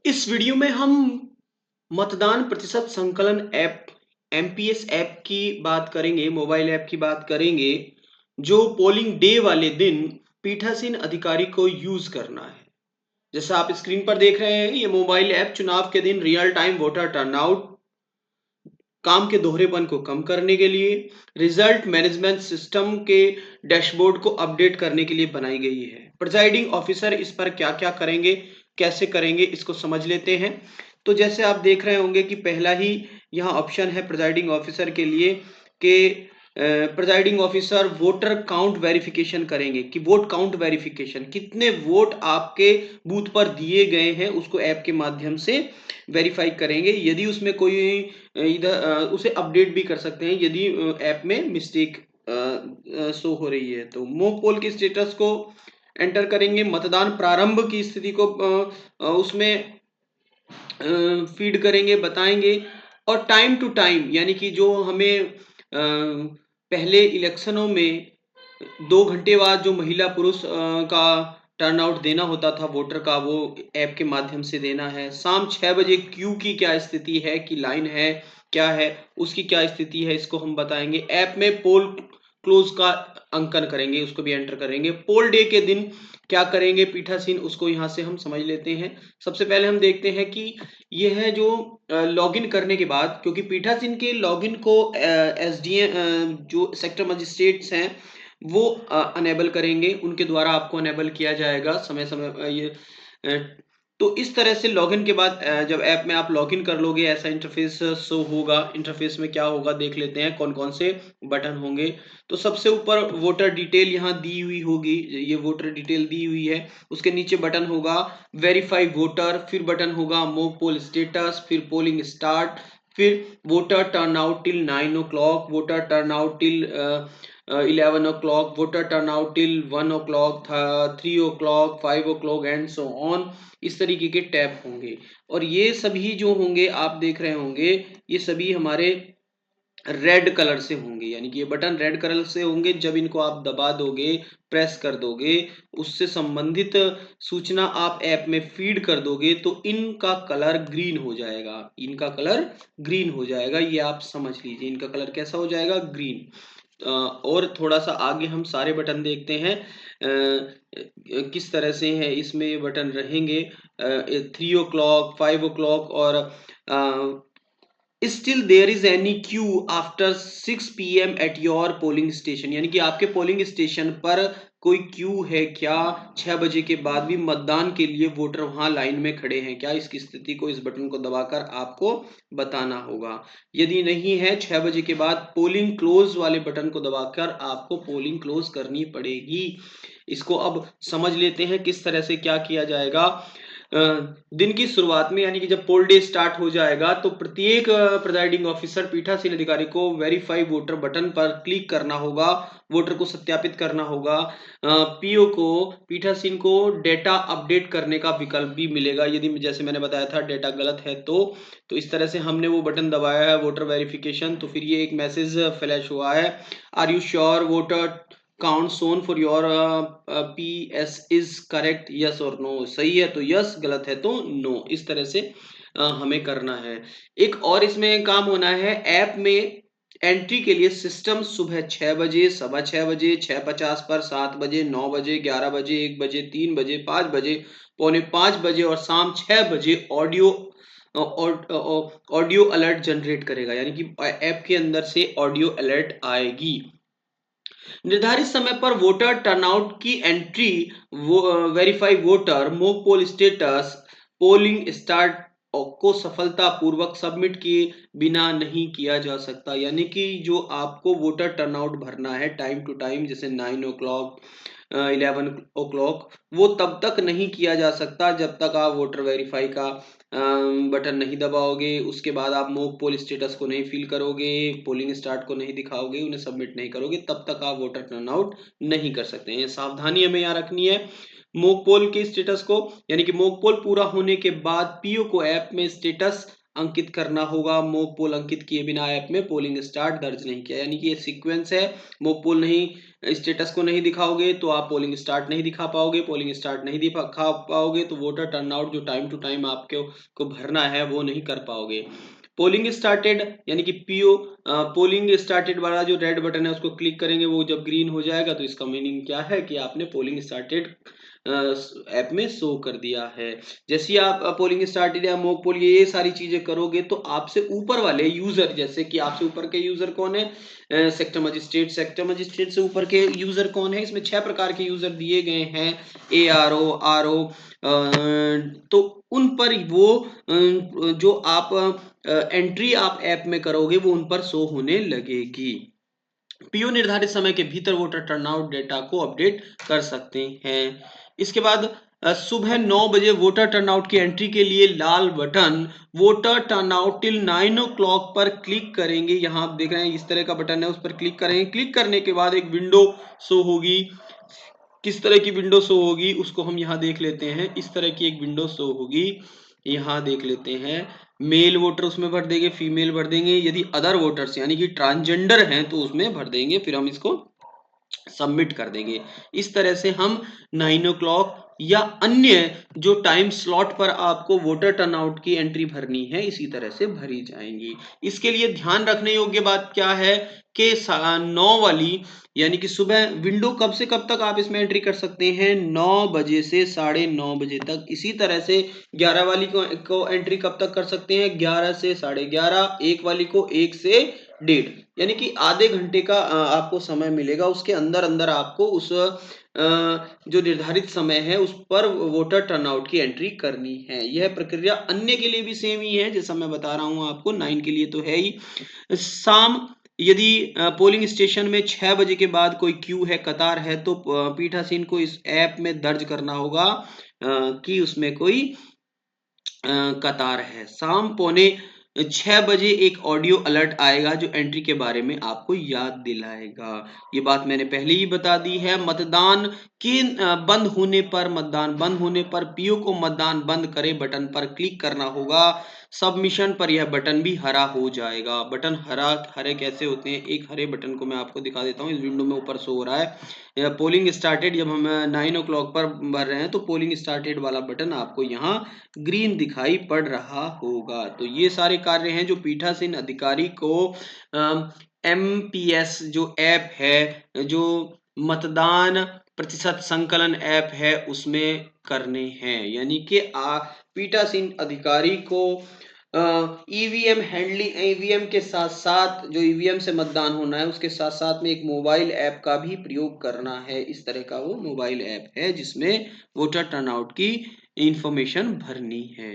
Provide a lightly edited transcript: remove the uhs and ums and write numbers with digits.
इस वीडियो में हम मतदान प्रतिशत संकलन ऐप एमपीएस ऐप की बात करेंगे, मोबाइल ऐप की बात करेंगे, जो पोलिंग डे वाले दिन पीठासीन अधिकारी को यूज करना है। जैसा आप स्क्रीन पर देख रहे हैं, ये मोबाइल ऐप चुनाव के दिन रियल टाइम वोटर टर्नआउट, काम के दोहरेपन को कम करने के लिए, रिजल्ट मैनेजमेंट सिस्टम के डैशबोर्ड को अपडेट करने के लिए बनाई गई है। प्रिजाइडिंग ऑफिसर इस पर क्या-क्या करेंगे, कैसे करेंगे, इसको समझ लेते हैं। तो जैसे आप देख रहे होंगे कि पहला ही यहाँ ऑप्शन है प्रिजाइडिंग ऑफिसर के लिए कि presiding officer voter count verification करेंगे कि वोट काउंट वेरिफिकेशन कितने वोट आपके बूथ पर दिए गए हैं, उसको ऐप के माध्यम से वेरीफाई करेंगे। यदि उसमें कोई इधर उसे अपडेट भी कर सकते हैं यदि ऐप में मिस्टेक शो हो रही है। तो मॉक पोल के स्टेटस को एंटर करेंगे, मतदान प्रारंभ की स्थिति को उसमें फीड करेंगे, बताएंगे। और टाइम टू टाइम यानी कि जो हमें पहले इलेक्शनों में 2 घंटे बाद जो महिला पुरुष का टर्नआउट देना होता था वोटर का, वो ऐप के माध्यम से देना है। शाम 6 बजे क्यू की क्या स्थिति है, कि लाइन है, क्या है, उसकी क्या स्थिति है, इसको हम बताएँगे। ऐप में पोल क्लोज़ का अंकन करेंगे, उसको भी एंटर करेंगे। पोल डे के दिन क्या करेंगे पीठासीन, उसको यहाँ से हम समझ लेते हैं। सबसे पहले हम देखते हैं कि ये है जो लॉगिन करने के बाद, क्योंकि पीठासीन के लॉगिन को एसडीएम जो सेक्टर मजिस्ट्रेट्स हैं वो अनेबल करेंगे, उनके द्वारा आपको अनेबल किया जाएगा समय-समय तो इस तरह से लॉगिन के बाद जब ऐप में आप लॉगिन कर लोगे ऐसा इंटरफेस शो होगा। इंटरफेस में क्या होगा देख लेते हैं, कौन-कौन से बटन होंगे। तो सबसे ऊपर वोटर डिटेल यहाँ दी हुई होगी, ये वोटर डिटेल दी हुई है। उसके नीचे बटन होगा वेरीफाई वोटर, फिर बटन होगा मॉक पोल स्टेटस, फिर पोलिंग स्टार्ट, फिर voter turnout till 9 o'clock, voter turnout till 11 o'clock, voter turnout till 1 o'clock, 3 o'clock, 5 o'clock and so on. इस तरीके के tab होंगे और ये सभी जो होंगे आप देख रहे होंगे, ये सभी हमारे रेड कलर से होंगे, यानी कि ये बटन रेड कलर से होंगे। जब इनको आप दबा दोगे, प्रेस कर दोगे, उससे संबंधित सूचना आप ऐप में फीड कर दोगे तो इनका कलर ग्रीन हो जाएगा। इनका कलर ग्रीन हो जाएगा, ये आप समझ लीजिए। इनका कलर कैसा हो जाएगा? ग्रीन। और थोड़ा-सा आगे हम सारे बटन देखते हैं किस तरह से है इसमें ये बटन रहेंगे। 3 ओ क्लॉक, 5 ओ क्लॉक और still there is any queue after 6 PM at your polling station, यानी कि आपके पोलिंग स्टेशन पर कोई क्यू है क्या? 6 बजे के बाद भी मतदान के लिए वोटर वहां लाइन में खड़े हैं क्या? इसकी स्थिति को इस बटन को दबाकर आपको बताना होगा। यदि नहीं है 6 बजे के बाद, पोलिंग क्लोज वाले बटन को दबाकर आपको पोलिंग क्लोज करनी पड़ेगी। इसको अब समझ लेते हैं किस तरह से क्या किया जाएगा। अ, दिन की शुरुआत में यानी कि जब पोल डे स्टार्ट हो जाएगा तो प्रत्येक प्रिजाइडिंग ऑफिसर पीठासीन अधिकारी को वेरीफाई वोटर बटन पर क्लिक करना होगा, वोटर को सत्यापित करना होगा। पीओ को, पीठासीन को डेटा अपडेट करने का विकल्प भी मिलेगा यदि जैसे मैंने बताया था डेटा गलत है तो इस तरह से हमने वो बटन दबाया है वोटर वेरिफिकेशन, तो फिर ये एक मैसेज फ्लैश हुआ है, are you sure voter count shown for your PS is correct, yes और नो। सही है तो यस, गलत है तो नो। इस तरह से हमें करना है। एक और इसमें काम होना है, ऐप में एंट्री के लिए सिस्टम सुबह 6 बजे, सवा 6 बजे, 6:50 पर, 7 बजे, 9 बजे, 11 बजे, 1 बजे, 3 बजे, 5 बजे, पौने 5 बजे और शाम 6 बजे ऑडियो अलर्ट जनरेट करेगा, यानी कि ऐप के अंदर से ऑडियो अलर्ट आएगी। निर्धारित समय पर वोटर टर्नआउट की entry, verify voter, mock poll status, polling start को सफलतापूर्वक सबमिट किए बिना नहीं किया जा सकता। यानी कि जो आपको वोटर टर्नआउट भरना है टाइम टू टाइम, जैसे 9 ओ क्लॉक, 11 ओ क्लॉक, वो तब तक नहीं किया जा सकता जब तक आप वोटर वेरीफाई का बटन नहीं दबाओगे। उसके बाद आप मॉक पोल स्टेटस को नहीं फिल करोगे, पोलिंग स्टार्ट को नहीं दिखाओगे, उन्हें सबमिट नहीं करोगे, तब तक आप वोटर टर्नआउट नहीं कर सकते हैं। सावधानी हमें यहाँ रखनी है मॉक पोल के स्टेटस को, यानी कि मॉक पोल पूरा होने के बाद पीओ को ऐप में स्टेटस अंकित करना होगा। मॉक पोल अंकित किए बिना ऐप में पोलिंग स्टार्ट दर्ज नहीं किया, यानी कि ये सीक्वेंस है। मॉक पोल नहीं स्टेटस को नहीं दिखाओगे तो आप पोलिंग स्टार्ट नहीं दिखा पाओगे, पोलिंग स्टार्ट नहीं दिखा पाओगे तो वोटर टर्नआउट जो टाइम टू टाइम आपके को भरना है वो नहीं कर पाओगे। पोलिंग स्टार्टेड यानी कि पीओ पोलिंग स्टार्टेड वाला जो रेड बटन है उसको क्लिक करेंगे, वो जब ग्रीन हो जाएगा तो इसका मीनिंग क्या है कि आपने पोलिंग स्टार्टेड ऐप में शो कर दिया है। जैसे ही आप पोलिंग स्टार्टेड या मॉक पोल ये सारी चीजें करोगे तो आपसे ऊपर वाले यूजर, जैसे कि आपसे ऊपर के यूजर कौन है, सेक्टर मजिस्ट्रेट, सेक्टर मजिस्ट्रेट से ऊपर के यूजर कौन है, इसमें 6 प्रकार के यूजर दिए गए हैं, ARO RO, तो उन पर वो जो आप एंट्री आप ऐप में करोगे वो उन पर शो होने लगेगी। पीओ निर्धारित समय के भीतर वोटर टर्नआउट डेटा को अपडेट कर सकते हैं। इसके बाद सुबह 9 बजे वोटर टर्नआउट की एंट्री के लिए लाल button voter turnout till 9 o'clock पर क्लिक करेंगे। यहाँ आप देख रहे हैं इस तरह का बटन है, उस पर क्लिक करेंगे। क्लिक करने के बाद एक विंडो शो होगी। किस तरह की विंडो शो होगी उसको हम यहाँ देख लेते हैं। इस तरह की एक विंडो शो होगी, यहाँ देख लेते हैं। मेल वोटर उसमें भर देंगे, फीमेल भर देंगे, यदि अदर वोटर्स यानी कि ट्रांसजेंडर हैं तो उसमें भर देंगे, फिर हम इसको सबमिट कर देंगे। इस तरह से हम 9 o'clock या अन्य जो टाइम स्लॉट पर आपको वोटर टर्नआउट की एंट्री भरनी है इसी तरह से भरी जाएंगी। इसके लिए ध्यान रखने योग्य बात क्या है कि 9 वाली यानी कि सुबह विंडो कब से कब तक आप इसमें एंट्री कर सकते हैं, 9 बजे से 9:30 बजे तक। इसी तरह से 11 वाली को एंट्री कब तक कर सकते हैं, 11 से 11:30, 1 वाली को 1 से 1:30, यानी कि आधे घंटे का आपको समय मिलेगा। उसके अंदर अंदर आपको उस जो निर्धारित समय है उस पर वोटर टर्नआउट की एंट्री करनी है। यह प्रक्रिया अन्य के लिए भी सेम ही है, जैसा मैं बता रहा हूं आपको 9 के लिए तो है ही। शाम यदि पोलिंग स्टेशन में 6 बजे के बाद कोई क्यू है, कतार है, तो पीठासीन को इस ऐप में दर्ज करना होगा कि उसमें कोई कतार है। शाम 5:45 एक ऑडियो अलर्ट आएगा जो एंट्री के बारे में आपको याद दिलाएगा। ये बात मैंने पहले ही बता दी है। मतदान मतदान बंद होने पर पीओ को मतदान बंद करे बटन पर क्लिक करना होगा। सबमिशन पर यह बटन भी हरा हो जाएगा। बटन हरे कैसे होते हैं, एक हरे बटन को मैं आपको दिखा देता हूँ। इस विंडो में ऊपर शो हो रहा है पोलिंग स्टार्टेड। जब हम 9 o'clock पर भर रहे हैं तो पोलिंग स्टार्टेड वाला बटन आपको यहाँ ग्रीन दिखाई पड़ रहा होगा। तो ये सारे कार्य हैं जो पीठासीन अधिकारी को MPS जो ऐप है, जो मतदान प्रतिशत संकलन ऐप है, उसमें करने हैं। यानी कि पीठासीन अधिकारी को ईवीएम हैंडलिंग, ईवीएम के साथ साथ जो ईवीएम से मतदान होना है उसके साथ साथ में एक मोबाइल ऐप का भी प्रयोग करना है। इस तरह का वो मोबाइल ऐप है जिसमें वोटर टर्नआउट की इंफॉर्मेशन भरनी है।